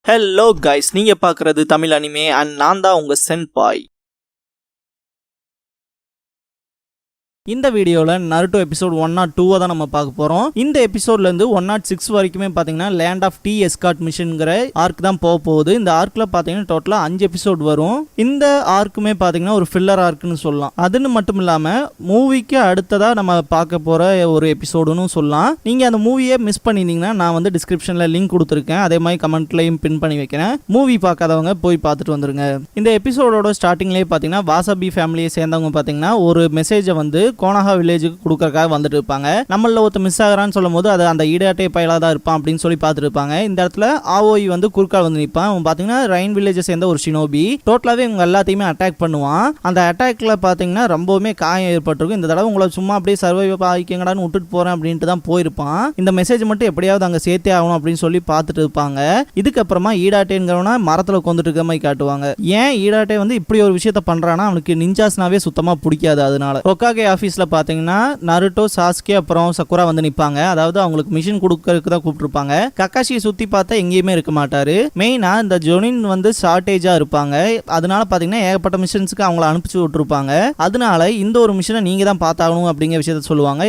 Hello guys, நீங்க பார்க்குறது Tamil anime and நான் தான் உங்க சென்பாய். இந்த வீடியோவில் நருட்டோ எபிசோட் 102 தான் நம்ம பார்க்க போகிறோம். இந்த எபிசோட்லேருந்து 106 வரைக்குமே பார்த்தீங்கன்னா லேண்ட் ஆஃப் டி எஸ்கார்ட் மிஷன்ங்கிற ஆர்க் தான் போக போகுது. இந்த ஆர்க்கில் பார்த்தீங்கன்னா டோட்டலாக 5 எபிசோட் வரும். இந்த ஆர்க்குமே பார்த்தீங்கன்னா ஒரு ஃபில்லர் ஆர்க்குன்னு சொல்லலாம். அதுன்னு மட்டும் இல்லாமல் மூவிக்கு அடுத்ததாக நம்ம பார்க்க போகிற ஒரு எபிசோடுன்னு சொல்லலாம். நீங்கள் அந்த மூவியை மிஸ் பண்ணியிருந்தீங்கன்னா நான் வந்து டிஸ்கிரிப்ஷனில் லிங்க் கொடுத்துருக்கேன். அதே மாதிரி கமெண்ட்லையும் பின் பண்ணி வைக்கிறேன். மூவி பார்க்காதவங்க போய் பார்த்துட்டு வந்துருங்க. இந்த எபிசோடோட ஸ்டார்டிங்லேயே பார்த்தீங்கன்னா வாசாபி ஃபேமிலியை சேர்ந்தவங்க பார்த்தீங்கன்னா ஒரு மெசேஜை வந்து கோனஹா வில்லேஜுக்கு கொடுக்கறதுக்காக வந்துட்டு இருப்பாங்க. நம்மள ஒருத்த மிஸ் ஆகிறான்னு சொல்லும் போது அது அந்த ஈடாட்டே பயலாக தான் இருப்பான் அப்படின்னு சொல்லி பார்த்துட்டு இருப்பாங்க. இந்த இடத்துல ஆவோய் வந்து குறுக்கால் வந்து நிற்பான். அவன் பார்த்தீங்கன்னா ரைன் வில்லேஜை சேர்ந்த ஒரு ஷினோபி. டோட்டலாகவே இவங்க எல்லாத்தையுமே அட்டாக் பண்ணுவான். அந்த அட்டாக்ல பார்த்தீங்கன்னா ரொம்பவுமே காயம் ஏற்பட்டிருக்கும். இந்த தடவை உங்களை சும்மா அப்படியே சர்வைவ் ஆகிக்கங்கடான்னு விட்டுட்டு போறேன் அப்படின்ட்டு தான் போயிருப்பான். இந்த மெசேஜ் மட்டும் எப்படியாவது அங்கே சேர்த்தே ஆகணும் அப்படின்னு சொல்லி பார்த்துட்டு இருப்பாங்க. இதுக்கப்புறமா ஈடாட்டேங்கிறவனா மரத்தில் கொண்டுட்டு இருக்க மாதிரி காட்டுவாங்க. ஏன் ஈடாட்டே வந்து இப்படி ஒரு விஷயத்த பண்றானா, அவனுக்கு நிஞ்சாஸ்னாவே சுத்தமாக பிடிக்காது. அதனால ஹோகாகே ஆஃபீஸில் பார்த்தீங்கன்னா நருட்டோ, சாஸ்கே அப்புறம் சக்குரா வந்து நிற்பாங்க. அதாவது அவங்களுக்கு மிஷின் கொடுக்கறதுக்கு தான் கூப்பிட்டுருப்பாங்க. கக்காஷியை சுற்றி பார்த்தா எங்கேயுமே இருக்க மாட்டாரு. மெயினாக இந்த ஜொனின் வந்து ஷார்ட்டேஜாக இருப்பாங்க. அதனால பார்த்தீங்கன்னா ஏகப்பட்ட மிஷன்ஸுக்கு அவங்கள அனுப்பிச்சு விட்டுருப்பாங்க. அதனால இந்த ஒரு மிஷனை நீங்கள் தான் பார்த்தாகணும் அப்படிங்கிற விஷயத்த சொல்லுவாங்க.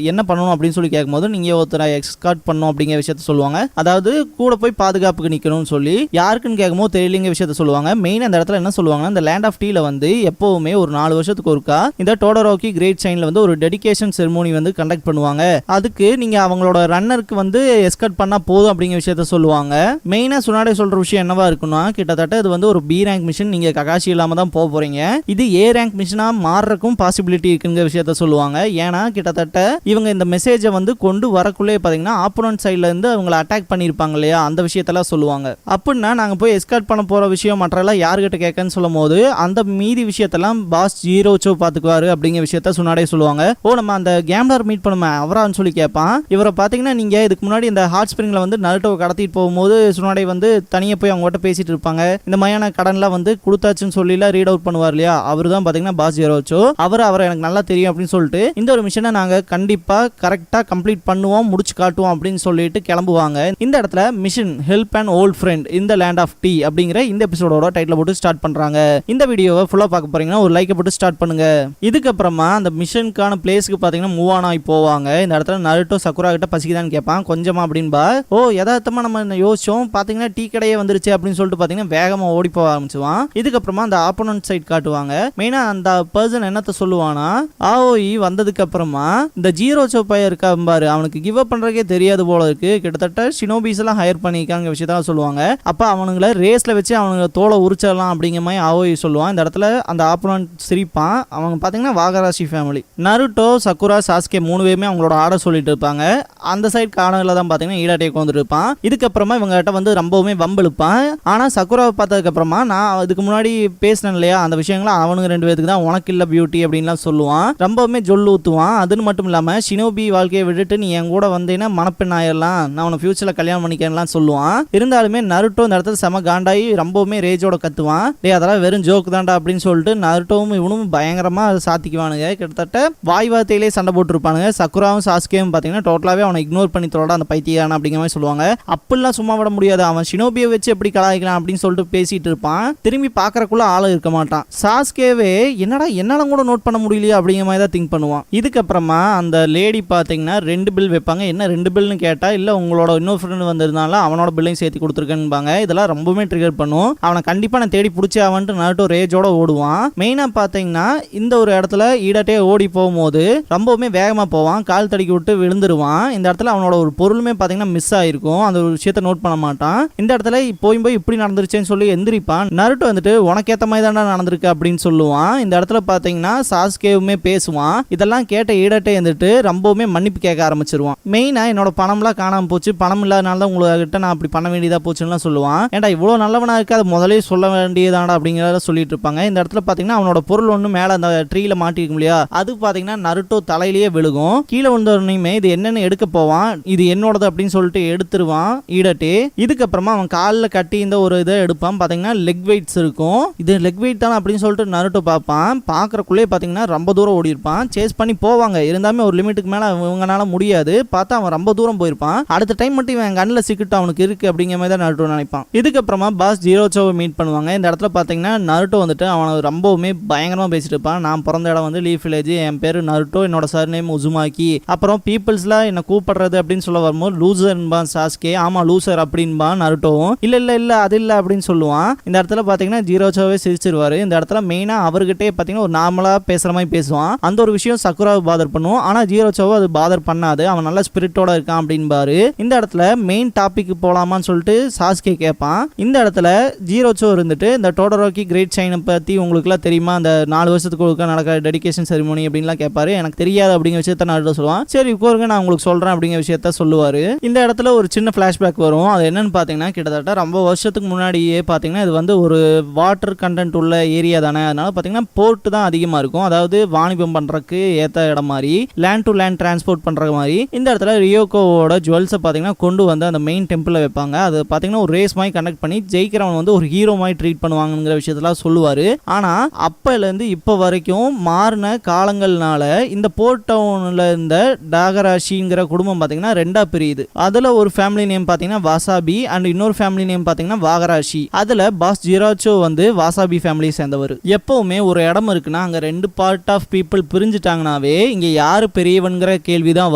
என்ன பண்ணணும் அப்படின்னு சொல்லி கேட்கும்போது நீங்கள் ஒருத்தரை எக்ஸ்கார்ட் பண்ணணும் அப்படிங்கிற விஷயத்த சொல்லுவாங்க. அதாவது கூட போய் பாதுகாப்புக்கு நிற்கணும்னு சொல்லி யாருக்குன்னு கேட்கும்போது தெரியலிங்க விஷயத்த சொல்லுவாங்க. மெயின் அந்த இடத்துல என்ன சொல்லுவாங்கன்னா, இந்த லேண்ட் ஆஃப் டீல வந்து எப்பவுமே ஒரு 4 வருஷத்துக்கு ஒருக்கா இந்த டோடரோக்கி கிரேட் சைன்ல வந்து ஒரு டெடிகேஷன் செரிமோனி வந்து கண்டக்ட் பண்ணுவாங்க. அதுக்கு நீங்க அவங்களோட ரன்னருக்கு வந்து எஸ்கார்ட் பண்ணா போதும் அப்படிங்கிற விஷயத்த சொல்லுவாங்க. மெயினா சுனாடே சொல்ற விஷயம் என்னவா இருக்குன்னா, கிட்டத்தட்ட இது வந்து ஒரு பி ரேங்க் மிஷன், நீங்க ககாஷி இல்லாம தான் போக போறீங்க. இது ஏ ரேங்க் மிஷனா மாறறக்கும் பாசிபிலிட்டி இருக்குங்கிற விஷயத்த சொல்லுவாங்க. ஏன்னா கிட்டத்தட்ட இவங்க இந்த மெசேஜை வந்து கொண்டு வரக்குள்ளே பாத்தீங்கன்னா ஆப்போனன்ட் சைட்ல இருந்து அவங்களை அட்டாக் பண்ணிருப்பாங்க இல்லையா, அந்த விஷயத்தெல்லாம் சொல்லுவாங்க. அப்படின்னா நாங்க போய் எஸ்கார்ட் பண்ண போற விஷயம் மற்றெல்லாம் யாருகிட்ட கேட்கன்னு சொல்லும் போது அந்த மீதி விஷயத்தெல்லாம் பாஸ் ஜீரோச்சோ பாத்துக்குவாரு அப்படிங்கிற விஷயத்த சுனாடே சொல்லுவாங்க. ஓ, நம்ம அந்த கேம்லர் மீட் பண்ணுமே அவரான்னு சொல்லி கேட்பான். இவரை பார்த்தீங்கன்னா நீங்க இதுக்கு முன்னாடி இந்த ஹாட் ஸ்பிரிங்ல வந்து நருட்டோவை கடத்திட்டு போகும்போது சுனாடே வந்து தனியாக போய் அவங்ககிட்ட பேசிட்டு இருப்பாங்க. இந்த மாதிரியான கடன்லாம் வந்து கொடுத்தாச்சுன்னு சொல்லிலாம் ரீட் அவுட் பண்ணுவார் இல்லையா, அவர் தான் பார்த்தீங்கன்னா பாஸ் ஜீரோச்சோ. அவரை எனக்கு நல்லா தெரியும் அப்படின்னு சொல்லிட்டு இந்த ஒரு மிஷனை நாங்கள் கண்டிப்பாக கரெக்டாக கம்ப்ளீட் பண்ணுவோம், முடிச்சு காட்டுவோம் அப்படின்னு சொல்லிட்டு கிளம்புவாங்க. இந்த இடத்துல mission help and old friend இந்த லேண்ட் ஆஃப் டீ அப்படிங்கிற இந்த எபிசோடோட டைட்டில் போட்டு ஸ்டார்ட் பண்றாங்க. இந்த வீடியோவை ஃபுல்லாக பார்க்க போறீங்கன்னா ஒரு லைக்கை போட்டு ஸ்டார்ட் பண்ணுங்க. இதுக்கப்புறமா அந்த மிஷனுக்கான பிளேஸ்க்கு பார்த்தீங்கன்னா மூவ் ஆன் ஆகி போவாங்க. இந்த இடத்துல நருட்டோ சக்குரா கிட்ட பசிக்குதான்னு கேட்பான். கொஞ்சமா அப்படின்பா. ஓ, யதார்த்தமா நம்ம யோசிச்சோம், பார்த்தீங்கன்னா டீ கடையே வந்துருச்சு அப்படின்னு சொல்லிட்டு பார்த்தீங்கன்னா வேகமாக ஓடி போக ஆரம்பிச்சுவான். இதுக்கப்புறமா அந்த ஆப்போனன்ட் சைட் காட்டுவாங்க. மெயினா அந்த பர்சன் என்னத்த சொல்லுவானா, ஆஓஇ வந்ததுக்கு அப்புறமா இந்த ஜீரோ சோப்பாய இருக்கா பாரு, அவனுக்கு கிவ் அப் பண்றதுக்கே தெரியாது போல இருக்கு, கிட்டத்தட்ட ஷினோபிஸ் எல்லாம் ஹையர் பண்ணிருக்காங்க விஷயத்த சொல்லுவாங்க. அப்ப அவனுங்களை ரேஸ்ல வச்சு அவனுங்களை தோலை உரிச்சிடலாம் அப்படிங்கிற மாதிரி ஆஓஇ சொல்லுவான். இந்த இடத்துல அந்த ஆப்போனன்ட் சிரிப்பான். அவங்க பார்த்தீங்கன்னா வாகராசி ஃபேமிலி. நருட்டோ, சக்குரா, சாஸ்கே 3 பேருமே அவங்களோட ஆர்டர் சொல்லிட்டு இருப்பாங்க. அந்த சைடு கார்னர்ல தான் பார்த்தீங்கன்னா ஈடாட்டே வந்துட்டு இருப்பான். இதுக்கப்புறமா இவங்க கிட்ட வந்து ரொம்பவுமே வம்பிழுப்பான். ஆனா சக்குராவை பார்த்ததுக்கு அப்புறமா நான் இதுக்கு முன்னாடி பேசினேன் இல்லையா, அந்த விஷயங்களை அவனுக்கு 2 பேருக்கு தான் உனக்கு இல்ல பியூட்டி அப்படின்லாம் சொல்லுவான். ரொம்பவுமே ஜொல்லு ஊத்துவான். அதுன்னு மட்டும் இல்லாம ஷினோபி வாழ்க்கையை விட்டுட்டு நீ என் கூட வந்தீங்கன்னா மணப்பெண் ஆயிரலாம், நான் உன ஃபியூச்சர்ல கல்யாணம் பண்ணிக்கலாம் சொல்லுவான். இருந்தாலுமே நருட்டோ இந்த இடத்துல செம காண்டாயி ரொம்பவுமே ரேஜோட கத்துவான். டே அதெல்லாம் வெறும் ஜோக் தான்டா அப்படின்னு சொல்லிட்டு நருட்டோவும் இவனும் பயங்கரமா சாத்திக்குவானுங்க. கிட்டத்தட்ட வாய் வார்த்தையிலே சண்டை போட்டுருப்பானுங்க. சக்குராவும் சாஸ்கேவும் பார்த்தீங்கன்னா டோட்டலாவே அவனை இக்னோர் பண்ணி தோட அந்த பைத்தியானா அப்படிங்கிற மாதிரி சொல்லுவாங்க. அப்படிலாம் சும்மா விட முடியாது, அவன் ஷினோபியை வச்சு எப்படி கலாய்க்கலாம் அப்படின்னு சொல்லிட்டு பேசிட்டு இருப்பான். திரும்பி பார்க்கறக்குள்ள ஆளு இருக்க மாட்டான். சாஸ்கேவே என்னடா என்னால கூட நோட் பண்ண முடியலையே அப்படிங்கிற மாதிரி தான் திங்க் பண்ணுவான். இதுக்கப்புறமா அந்த லேடி பார்த்தீங்கன்னா 2 பில் வைப்பாங்க. என்ன 2 பில்னு கேட்டா, இல்ல உங்களோட இன்னொரு ஃப்ரெண்ட் வந்திருந்தால அவனோட பில்லையும் சேர்த்து கொடுத்துருக்கேன்பாங்க. இதெல்லாம் ரொம்பவே ட்ரிகர் பண்ணும். அவனை கண்டிப்பா நான் தேடி பிடிச்சி அவன்ட்டு நருட்டோ ரேஜோட ஓடுவான். மெயினா பார்த்தீங்கன்னா இந்த ஒரு இடத்துல ஈடாட்டே ஓடி போகும்போது ரொம்பவுமே வேகமா போவான். கால் தடிக்கி விட்டு விழுந்துருவான். இந்த இடத்துல அவனோட ஒரு பொருளுமே பார்த்தீங்கன்னா மிஸ் ஆயிருக்கும். அந்த ஒரு விஷயத்த நோட் பண்ண மாட்டான். இந்த இடத்துல போய் இப்படி நடந்துருச்சேன்னு சொல்லி எந்திரிப்பான். நருட்டோ வந்துட்டு உனக்கு ஏத்த மாதிரி தானே நடந்திருக்கு அப்படின்னு சொல்லுவான். இந்த இடத்துல பார்த்தீங்கன்னா சாஸ்கேவுமே பேசுவான். இதெல்லாம் கேட்ட ஈடாட்டே வந்துட்டு ரொம்பவுமே மன்னிப்பு கேட்க ஆரம்பிச்சிருவான். மெயினா என்னோட பணம்லாம் காணாம போச்சு, பணம் இல்லாதனால தான் உங்ககிட்ட நான் அப்படி பண்ண வேண்டியதா போச்சுன்னு சொல்லுவான். ஏன்டா இவ்வளவு நல்லவனா இருக்கு, அதை முதலே சொல்ல வேண்டியதாடா அப்படிங்கிறத சொல்லிட்டு இருப்பாங்க. இந்த இடத்துல பார்த்தீங்கன்னா அவனோட பொருள் ஒன்று மேலே அந்த ட்ரீல மாட்டிருக்கும் இல்லையா, அது பாத்தீங்கன்னா நருட்டோ தலையிலேயே விழுகும். கீழே விழுந்தோடனே இது என்னன்னு எடுக்க போவான். இது என்னோடது அப்படின்னு சொல்லிட்டு எடுத்துருவான் ஈடட்டே. இதுக்கப்புறமா அவன் காலில் கட்டி இந்த ஒரு இதை எடுப்பான். பாத்தீங்கன்னா லெக் வெயிட்ஸ் இருக்கும். இது லெக் வெயிட் தானே அப்படின்னு சொல்லிட்டு நருட்டோ பார்ப்பான். பாக்குறக்குள்ளே பாத்தீங்கன்னா ரொம்ப தூரம் ஓடி இருப்பான். சேஸ் பண்ணி போவாங்க. இருந்தாலுமே ஒரு லிமிட்டுக்கு மேல இவங்கனால முடியாது. பார்த்தா அவன் ரொம்ப தூரம் போயிருப்பான். அடுத்த டைம் மட்டும் இவன் கண்ணில் சிக்கிட்டு அவனுக்கு இருக்கு அப்படிங்கிற மாதிரி தான் நருட்டோ நினைப்பான். இதுக்கப்புறமா பாஸ் ஜீரோச்சோவை மீட் பண்ணுவாங்க. இந்த இடத்துல பாத்தீங்கன்னா நருட்டோ வந்துட்டு அவனை ரொம்பவுமே பயங்கரமா பேசிட்டு இருப்பான். நான் பிறந்த இடம் வந்து லீஃப் வில்லேஜ், என் பேரு நருட்டோ, என்னோட சர் நேம் உசுமாக்கி, அப்புறம் பீப்புள்ஸ்ல என்ன கூப்பிடுறது அப்படின்னு சொல்ல வரும்போது லூசர்ன்பா சாஸ்கே. ஆமா லூசர் அப்படின்பா நருட்டோவும். இல்ல இல்ல இல்ல அது இல்ல அப்படின்னு சொல்லுவான். இந்த இடத்துல பாத்தீங்கன்னா ஜீரோச்சோவே சிரிச்சிருவாரு. இந்த இடத்துல மெயினா அவர்கிட்டே பாத்தீங்கன்னா ஒரு நார்மலா பேசுற மாதிரி பேசுவான். அந்த ஒரு விஷயம் சக்குராவை பாதர் பண்ணுவோம். ஆனா ஜீரோச்சோவை அது பாதர் பண்ணாது. அவன் நல்ல ஸ்பிரிட்டோட இருக்கான் அப்படின்பாரு. இந்த இடத்துல மெயின் டாபிக் போலாமான்னு சொல்லிட்டு சாஸ்கே கேட்பான். இந்த இடத்துல ஜீரோச்சோ இருந்துட்டு இந்த டோடரோக்கி கிரேட் சைனை பத்தி உங்களுக்கு எல்லாம் தெரியுமா, அந்த 4 வருஷத்துக்கு நடக்கிற டெடிகேஷன் செரிமோனி அப்படின்லாம் கேட்பாரு. எனக்கு தெரியாது அப்படிங்கிற விஷயத்த நருட்டோ சொல்லுவான். சரி உட்காருங்க நான் உங்களுக்கு சொல்றேன் அப்படிங்கிற விஷயத்த சொல்லுவாரு. இந்த இடத்துல ஒரு சின்ன பிளாஷ்பேக் வரும். அது என்னன்னு பாத்தீங்கன்னா கிட்டத்தட்ட ரொம்ப வருஷத்துக்கு முன்னாடியே பாத்தீங்கன்னா இது வந்து ஒரு வாட்டர் கண்டென்ட் உள்ள ஏரியா தானே. அதனால பாத்தீங்கன்னா போர்ட் தான் அதிகமா இருக்கும். அதாவது வாணிபம் பண்றதுக்கு ஏத்த இடம் மாதிரி, லேண்ட் டு லேண்ட் டிரான்ஸ்போர்ட் பண்ற மாதிரி. இந்த இடத்துல ரியோகோவோட ஜுவல்ஸை பாத்தீங்கன்னா கொண்டு வந்து அந்த மெயின் டெம்பிள்ல வைப்பாங்க. அது பாத்தீங்கன்னா ஒரு ரேஸ் மாதிரி கண்டக்ட் பண்ணி ஜெயிக்கிறவன் வந்து ஒரு ஹீரோ மாதிரி ட்ரீட் பண்ணுவாங்கிற விஷயத்தெல்லாம் சொல்லுவாரு. ஆனா அப்பல இருந்து இப்ப வரைக்கும் மாறின காலங்கள்னால இந்த போர்ட் டவுன்ல இருந்த டாகராஷிங்கிற குடும்பம் பாத்தீங்கன்னா ரெண்டா பிரியுது. அதுல ஒரு ஃபேமிலி நேம் பாத்தீங்கன்னா வாசாபி அண்ட் இன்னொரு ஃபேமிலி நேம் பாத்தீங்கன்னா வாகராஷி. அதுல பாஸ் ஜிராச்சோ வந்து வாசாபி ஃபேமிலியை சேர்ந்தவர். எப்பவுமே ஒரு இடம் இருக்குன்னா அங்க ரெண்டு பார்ட் ஆஃப் பீப்புள் பிரிஞ்சுட்டாங்கனாவே இங்க யாரு பெரியவன்கிற கேள்விதான்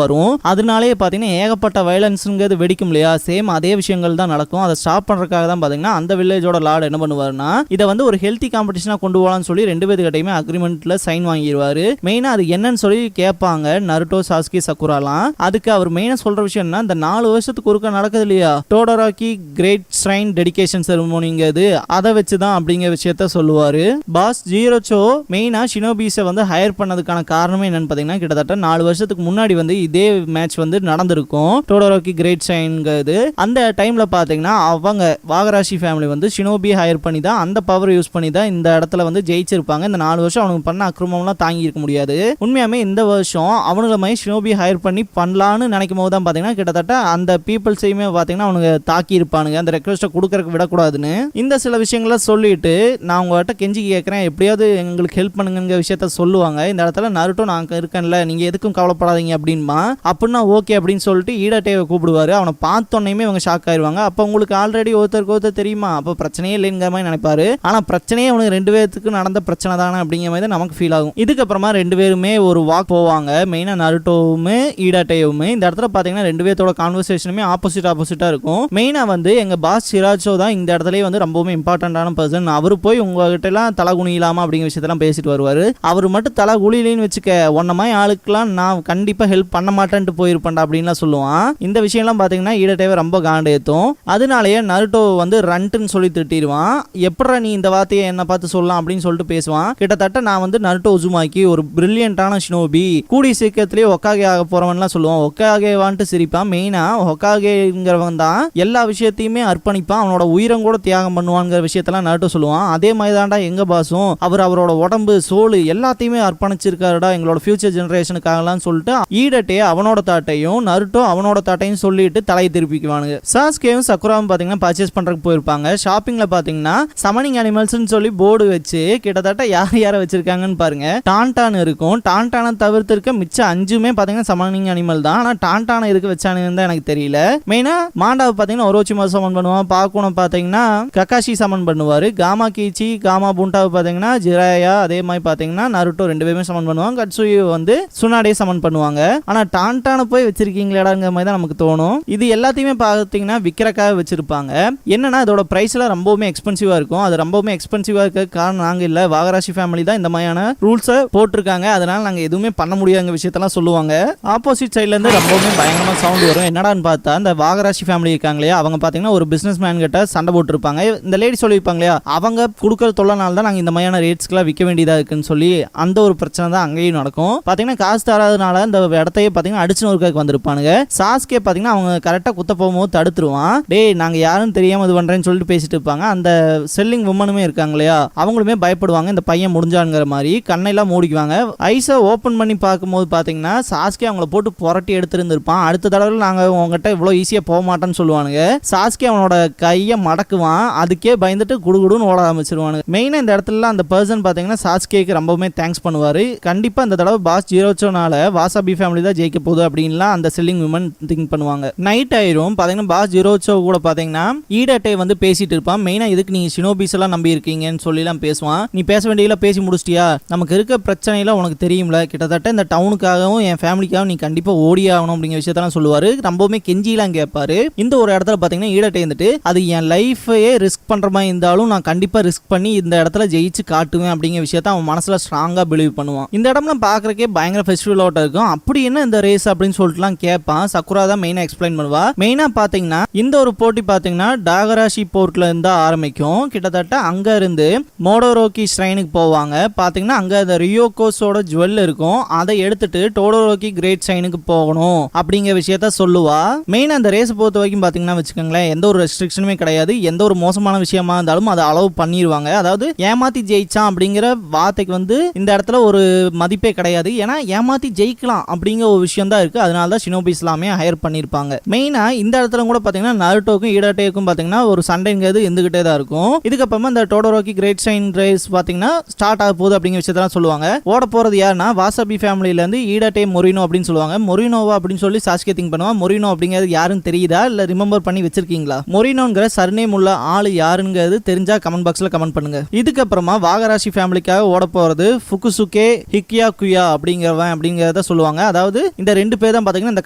வரும். அதனாலே பாத்தீங்கன்னா ஏகப்பட்ட வயலன்ஸ்ங்கிறது வெடிக்கும் இல்லையா. சேம் அதே விஷயங்கள் தான் நடக்கும். அதை ஸ்டாப் பண்றதுக்காக தான் பாத்தீங்கன்னா அந்த வில்லேஜோட லார்ட் என்ன பண்ணுவாருன்னா இதை வந்து ஒரு ஹெல்த்தி காம்படிஷனா கொண்டு போகலாம்னு சொல்லி 2 பேர்கிட்டயுமே அக்ரிமெண்ட்ல சைன் வாங்கிடுவாரு. மெயினா அது என்னன்னு சொல்லி கேட்பாங்க நருட்டோ சாஸ்கி சக்குராலாம். அதுக்கு அவர் மெயினா சொல்ற விஷயம் என்ன, இந்த 4 வருஷத்துக்கு ஒருக்கா நடக்குது இல்லையா டோடரோக்கி கிரேட் ஸ்ரைன் டெடிகேஷன் செரிமோனிங்கிறது, அதை வச்சுதான் அப்படிங்கிற விஷயத்த சொல்லுவாரு. பாஸ் ஜீரோச்சோ மெயினா ஷினோபிஸை வந்து ஹையர் பண்ணதுக்கான காரணமே என்னன்னு பாத்தீங்கன்னா கிட்டத்தட்ட 4 வருஷத்துக்கு முன்னாடி வந்து இதே மேட்ச் வந்து நடந்திருக்கும் டோடரோக்கி கிரேட் ஸ்ரைன்ங்கிறது. அந்த டைம்ல பாத்தீங்கன்னா அவங்க வாகராஷி ஃபேமிலி வந்து ஷினோபி ஹையர் பண்ணி தான் அந்த பவர் யூஸ் பண்ணி தான் இந்த இடத்துல வந்து ஜெயிச்சிருப்பாங்க. இந்த 4 வருஷம் அவனுக்கு பண்ண அக்கிரமம்லாம் தாங்கி இருக்க முடியாது. உண்மையாமே இந்த வருஷம் அவனுக்கு மாதிரி ஷினோபி ஹையர் பண்ணி பண்ணலான்னு நினைக்கும் போது தான் பாத்தீங்கன்னா கிட்டத்தட்ட அந்த பீப்புள்ஸையுமே பாத்தீங்கன்னா அவனுக்கு தாக்கி இருப்பானுங்க. அந்த ரெக்வெஸ்ட்டை கொடுக்கறதுக்கு விடக்கூடாதுன்னு இந்த சில விஷயங்கள சொல்லிட்டு நான் உங்ககிட்ட கெஞ்சி கேட்கறேன் எப்படியாவது எங்களுக்கு ஹெல்ப் பண்ணுங்கிற விஷயத்த சொல்லுவாங்க. இந்த இடத்துல நருட்டோ நான் இருக்கேன்ல நீங்க எதுக்கும் கவலைப்படாதீங்க அப்படின்பா. அப்படின்னா ஓகே அப்படின்னு சொல்லிட்டு ஈடட்டேவை கூப்பிடுவாரு. அவனை பார்த்தோன்னே இவங்க ஷாக் ஆயிருவாங்க. அப்ப உங்களுக்கு ஆல்ரெடி ஒருத்தருக்கு ஒருத்தர் தெரியுமா, அப்ப பிரச்சனையே இல்லைங்கிற மாதிரி நினைப்பாரு. ஆனா பிரச்சனையே அவனுக்கு 2 பேருக்கு நடந்த பிரச்சனை தானே அப்படிங்கிற மாதிரி நமக்கு ஃபீல் ஆகும். இதுக்கப்புறமா 2 பேருமே ஒரு வாக் போவாங்க. மெயினா நருட்டோவுமே ஈடாட்டேவுமே. இந்த இடத்துல பாத்தீங்கன்னா 2 பேர்த்தோட கான்வர்சேஷனுமே ஆப்போசிட்டா இருக்கும். மெயினா வந்து எங்க பாஸ் ஷிராச்சோ தான் இந்த இடத்துல வந்து ரொம்பவுமே இம்பார்ட்டன்டான பர்சன். அவரு போய் உங்ககிட்ட எல்லாம் தலை குனியலாமா அப்படிங்கிற விஷயத்தெல்லாம் பேசிட்டு வருவாரு. அவர் மட்டும் தலை குனியலன்னு வச்சுக்க ஒன்ன மாதிரி ஆளுக்கெல்லாம் நான் கண்டிப்பா ஹெல்ப் பண்ண மாட்டேன்ட்டு போயிருப்பேன்டா அப்படின்லாம் சொல்லுவான். இந்த விஷயம்லாம் பாத்தீங்கன்னா ஈடாட்டேவை ரொம்ப காண்டு ஏத்தும். அதனாலேயே நருட்டோ வந்து ரண்ட்டுன்னு சொல்லி திட்டிடுவான். எப்படா நீ இந்த வார்த்தையை என்ன பார்த்து சொல்லலாம் அப்படின்னு சொல்லிட்டு பேசுவான். கிட்டத்தட்ட நான் வந்து நருட்டோ உசுமாக்கி ஒரு பிரில்லியன்டான ஷினோபி கூடி சீக்கிரத்திலேயே ஒக்காகே ஆக போறவன்லாம் சொல்லுவான். ஒக்காகேவான்ட்டு சிரிப்பான். மெயினா ஒக்காகேங்கிறவன் தான் எல்லா விஷயத்தையுமே அர்ப்பணிப்பான். அவனோட உயிரம் கூட தியாகம் பண்ணுவாங்கிற விஷயத்தெல்லாம் நருட்டோ சொல்லுவான். அதே மாதிரி தான்டா எங்க பாசும் அவரோட உடம்பு சோலு எல்லாத்தையுமே அர்ப்பணிச்சிருக்காருடா எங்களோட ஃபியூச்சர் ஜெனரேஷனுக்காகலாம் சொல்லிட்டு ஈடட்டே அவனோட தாட்டையும் நருட்டோ அவனோட தாட்டையும் சொல்லிட்டு தலையை திருப்பிக்குவானுங்க. சாஸ்கேவும் சக்குராவும் பாத்தீங்கன்னா பர்ச்சேஸ் பண்றதுக்கு போயிருப்பாங்க. ஷாப்பிங்ல பாத்தீங்கன்னா சமனிங் அனிமல்ஸ்னு சொல்லி போர்டு வச்சு கிட்டத்தட்ட யார வச்சிருக்காங்கன்னு பாருங்க. டான்டான் இருக்கும். டான்டானை தவிர்த்து இருக்க மிச்சம் 5மே பாத்தீங்கன்னா சமனிங் அனிமல் தான். ஆனா டான்டானை எதுக்கு வச்சானுன்னு தான் எனக்கு தெரியல. மெயினா மாண்டாவை பாத்தீங்கன்னா ஒரோச்சிமா சமன் பண்ணுவான். பாக்குன பாத்தீங்கன்னா ககாஷி சமன் பண்ணுவாரு. காமா கீச்சி காமா புண்டாவை பாத்தீங்கன்னா ஜிராயா, அதே மாதிரி பாத்தீங்கன்னா நருட்டோ 2 பேருமே சமன் பண்ணுவாங்க. கட்சுயி வந்து சுனாடே சமன் பண்ணுவாங்க. ஆனா டான்டானை போய் வச்சிருக்கீங்களேடாங்கிற மாதிரி தான் நமக்கு தோணும். இது எல்லாத்தையுமே பாத்தீங்கன்னா விக்கிறக்காக வச்சிருப்பாங்க. என்னன்னா இதோட பிரைஸ்ல ரொம்பவுமே எக்ஸ்பென்சிவா இருக்கும். அது ரொம்பவுமே எக்ஸ்பென்சிவா இருக்க காரணம் நாங்க இல்ல, வாகராஷி ஃபேமிலி தான் இந்த மாதிரியான ரூல்ஸை போட்டிருக்காங்க. அதனால நாங்க எதுவுமே பண்ண முடியாத விஷயத்தெல்லாம் சொல்லுவாங்க. ஆப்போசிட் சைட்ல இருந்து ரொம்பவுமே பயங்கரமா சவுண்ட் வரும். என்னடான்னு பார்த்தா இந்த வாகராஷி ஃபேமிலி இருக்காங்களே அவங்க பாத்தீங்கன்னா ஒரு பிசினஸ் மேன் கிட்ட சண்டை போட்டு இருப்பாங்க. இந்த லேடி சொல்லியிருப்பாங்க இல்லையா அவங்க கொடுக்குற தொல்லைனால தான் நாங்க இந்த மாதிரியான ரேட்ஸ்க்குலாம் விற்க வேண்டியதா இருக்குன்னு சொல்லி அந்த ஒரு பிரச்சனை தான் அங்கேயும் நடக்கும். பாத்தீங்கன்னா காசு தராதனால இந்த இடத்தையே பாத்தீங்கன்னா அடிச்சு நொறுக்காக்கு வந்திருப்பானுங்க. சாஸ்கே பாத்தீங்கன்னா அவங்க கரெக்டா குத்த போகும்போது தடுத்துருவான். டேய் நாங்க யாரும் தெரியாம இது பண்றேன்னு சொல்லிட்டு பேசிட்டு இருப்பாங்க. அந்த செல்லிங் உமனுமே இருக்காங்க இல்லையா அவங்களுமே பயப்படுவாங்க. இந்த பையன் முடிஞ்சாங்கிற மாதிரி கண்ணெல்லாம் மூடிக்குவாங்க. சொல்லியிருக்காங்க. ஐஸை ஓப்பன் பண்ணி பார்க்கும்போது பார்த்தீங்கன்னா சாஸ்கே அவங்கள போட்டு புரட்டி எடுத்துருந்துருப்பான். அடுத்த தடவை நாங்கள் உங்ககிட்ட இவ்வளோ ஈஸியாக போக மாட்டோன்னு சொல்லுவானுங்க. சாஸ்கே அவனோட கையை மடக்குவான். அதுக்கே பயந்துட்டு குடுகுடுன்னு ஓட ஆரம்பிச்சிருவானுங்க. மெயினாக இந்த இடத்துல அந்த பர்சன் பார்த்தீங்கன்னா சாஸ்கேக்கு ரொம்பவுமே தேங்க்ஸ் பண்ணுவார். கண்டிப்பாக இந்த தடவை பாஸ் ஜீரோச்சோனால வாசாபி ஃபேமிலி தான் ஜெயிக்க போகுது அப்படின்லாம் அந்த செல்லிங் விமன் திங்க் பண்ணுவாங்க. நைட் ஆயிரும். பார்த்தீங்கன்னா பாஸ் ஜீரோச்சோ கூட பார்த்தீங்கன்னா ஈடட்டை வந்து பேசிட்டு இருப்பான். மெயினாக இதுக்கு நீ ஷினோபிஸ் எல்லாம் நம்பி இருக்கீங்கன்னு சொல்லிலாம் பேசுவான். நீ பேச வேண்டியெல்லாம் பேசி முடிச்சிட்டியா? நமக்கு இருக்க பிரச்சனைலாம் உனக்கு தெரியும்ல, கிட்டத்தட்ட இந்த டவுனுக்காகவும் என் ஃபேமிலிக்காகவும் நீ கண்டிப்பாக ஓடி ஆகணும் அப்படிங்கிற விஷயத்தெல்லாம் சொல்லுவார். ரொம்பவுமே கெஞ்சிலாம் கேட்பாரு. இந்த ஒரு இடத்துல பார்த்தீங்கன்னா ஈடட்டை இருந்துட்டு அது என் லைஃபையே ரிஸ்க் பண்ணுற மாதிரி இருந்தாலும் நான் கண்டிப்பாக ரிஸ்க் பண்ணி இந்த இடத்துல ஜெயிச்சு காட்டுவேன் அப்படிங்கிற விஷயத்த அவன் மனசில் ஸ்ட்ராங்காக பிலீவ் பண்ணுவான். இந்த இடம்லாம் பார்க்குறக்கே பயங்கர ஃபெஸ்டிவல் அவுட் இருக்கும். அப்படி என்ன இந்த ரேஸ் அப்படின்னு சொல்லிட்டுலாம் கேட்பான். சக்குரா தான் மெயினாக எக்ஸ்பிளைன் பண்ணுவா. மெயினாக பார்த்தீங்கன்னா இந்த ஒரு போட்டி பார்த்தீங்கன்னா டாகராஷி போர்ட்ல இருந்தா ஆரம்பிக்கும். கிட்டத்தட்ட அங்க இருந்து மோடோரோக்கி ஸ்ட்ரைனுக்கு போவாங்க. பார்த்தீங்கன்னா அங்க அந்த ரியோகோஸோட ஜுவல் இருக்கும். அதை எடுத்துட்டு டோடோரோக்கி கிரேட் ஸ்ட்ரைனுக்கு போகணும் அப்படிங்கிற விஷயத்த சொல்லுவா. மெயினாக அந்த ரேஸ் பொறுத்த வரைக்கும் பார்த்தீங்கன்னா வச்சுக்கோங்களேன், எந்த ஒரு ரெஸ்ட்ரிக்ஷனுமே கிடையாது. எந்த ஒரு மோசமான விஷயமா இருந்தாலும் அதை அலோவ் பண்ணிடுவாங்க. அதாவது ஏமாத்தி ஜெயிச்சான் அப்படிங்கிற வார்த்தைக்கு வந்து இந்த இடத்துல ஒரு மதிப்பே கிடையாது. ஏன்னா ஏமாத்தி ஜெயிக்கலாம் அப்படிங்கிற ஒரு விஷயம் தான் இருக்கு. அதனால தான் ஷினோபி எல்லாமே ஹையர் பண்ணியிருப்பாங்க. மெயினா இந்த இடத்துல கூட பார்த்தீங்கன்னா நருட்டோக்கும் ஈடாட்டேக்கும் பார்த்தீங்கன்னா ஒரு சண்டைங்கிறது இருந்துகிட்டே தான் இருக்கும். இதுக்கப்புறமா இந்த டோடோரோக்கி கிரேட் ஸ்ட்ரைன் ரேஸ் பார்த்தீங்கன்னா ஸ்டார்ட் ஆக போகுது அப்படிங்கிற விஷயத்தான் சொல்லுவாங்க. ஓட போறது யாருன்னா வாசாபி ஃபேமிலியில இருந்து ஈடாட்டே மொரினோ அப்படின்னு சொல்லுவாங்க. மொரினோவா அப்படின்னு சொல்லி சாஸ்கே திங்க் பண்ணுவா. மொரினோ அப்படிங்கிறது யாருன்னு தெரியுதா இல்ல ரிமெம்பர் பண்ணி வச்சிருக்கீங்களா? மொரினோங்கிற சர்நேம் உள்ள ஆளு யாருங்கிறது தெரிஞ்சா கமெண்ட் பாக்ஸ்ல கமெண்ட் பண்ணுங்க. இதுக்கப்புறமா வாகராஷி ஃபேமிலிக்காக ஓட போறது ஃபுகுசுகே ஹிக்கியாகுயா அப்படிங்கிறவன் அப்படிங்கிறத சொல்லுவாங்க. அதாவது இந்த ரெண்டு பேர் தான் பாத்தீங்கன்னா இந்த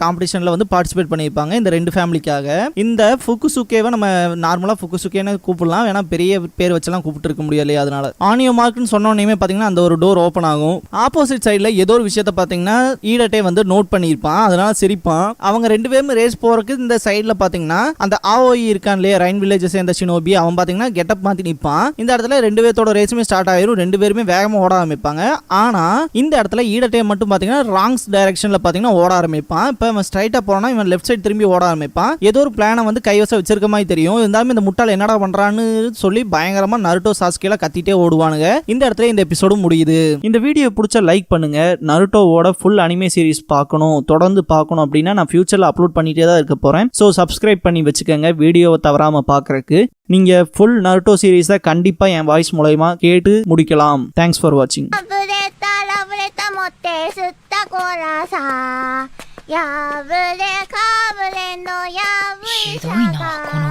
காம்படிஷன்ல வந்து பார்ட்டிசிபேட் பண்ணியிருப்பாங்க இந்த ரெண்டு ஃபேமிலிக்காக. இந்த ஃபுகுசுகேவை நம்ம நார்மலா ஃபுகுசுகேன்னு கூப்பிடலாம். ஏன்னா பெரிய பேர் வச்செல்லாம் கூப்பிட்டு இருக்க முடியலையா, அதனால ஆனியோ மார்க்னு சொன்னோன்னே பாத்தீங்கன்னா அந்த ஒரு டோர் ஓப்பன் ஆகும். ஆப்போசிட் சைடுல ஏதோ ஒரு விஷயத்த பாத்தீங்கன்னா ஈடட்டே வந்து நோட் பண்ணியிருப்பான். அதனால சிரிப்பான். அவங்க ரெண்டு பேரும் ரேஸ் போறதுக்கு இந்த சைடுல பாத்தீங்கன்னா அந்த ஆஓஇ இருக்கான் இல்லையா, ரைன் வில்லேஜ் சேர்ந்த ஷினோபி, அவன் பாத்தீங்கன்னா கெட்டப் மாத்தி நிற்பான். இந்த இடத்துல ரெண்டு பேர்த்தோட ரேஸுமே ஸ்டார்ட் ஆயிரும். ரெண்டு பேருமே வேகமா ஓட ஆரம்பிப்பாங்க. ஆனா இந்த இடத்துல ஈடட்டே மட்டும் பாத்தீங்கன்னா ராங்ஸ் டைரக்ஷன்ல பாத்தீங்கன்னா ஓட ஆரம்பிப்பான். இப்ப இவன் ஸ்ட்ரைட்டா போறானா இவன் லெஃப்ட் சைடு திரும்பி ஓட ஆரம்பிப்பான். ஏதோ ஒரு பிளானை வந்து கைவசம் வச்சிருக்க மாதிரி தெரியும். இருந்தாலும் இந்த முட்டாள் என்னடா பண்றான்னு சொல்லி பயங்கரமா நருட்டோ சாஸ்கேல கத்திட்டே ஓடுவானுங்க. இந்த இடத்துல இந்த எபிசோடு முடியுது. இந்த வீடியோ பிடிச்ச லைக் பண்ணுங்க. நருட்டோவோட ஃபுல் அனிமே சீரிஸ் பார்க்கணும், தொடர்ந்து பார்க்கணும் அப்படின்னா நான் ஃபியூச்சர்ல அப்லோட் பண்ணிட்டே தான் இருக்க போறேன். ஸோ சப்ஸ்கிரைப் பண்ணி வச்சுக்கோங்க வீடியோவை தவறாம பார்க்கறதுக்கு. நீங்க ஃபுல் நருட்டோ சீரிஸை கண்டிப்பா என் வாய்ஸ் மூலமா கேட்டு முடிக்கலாம். Thanks for வாட்சிங்.ひどいなこの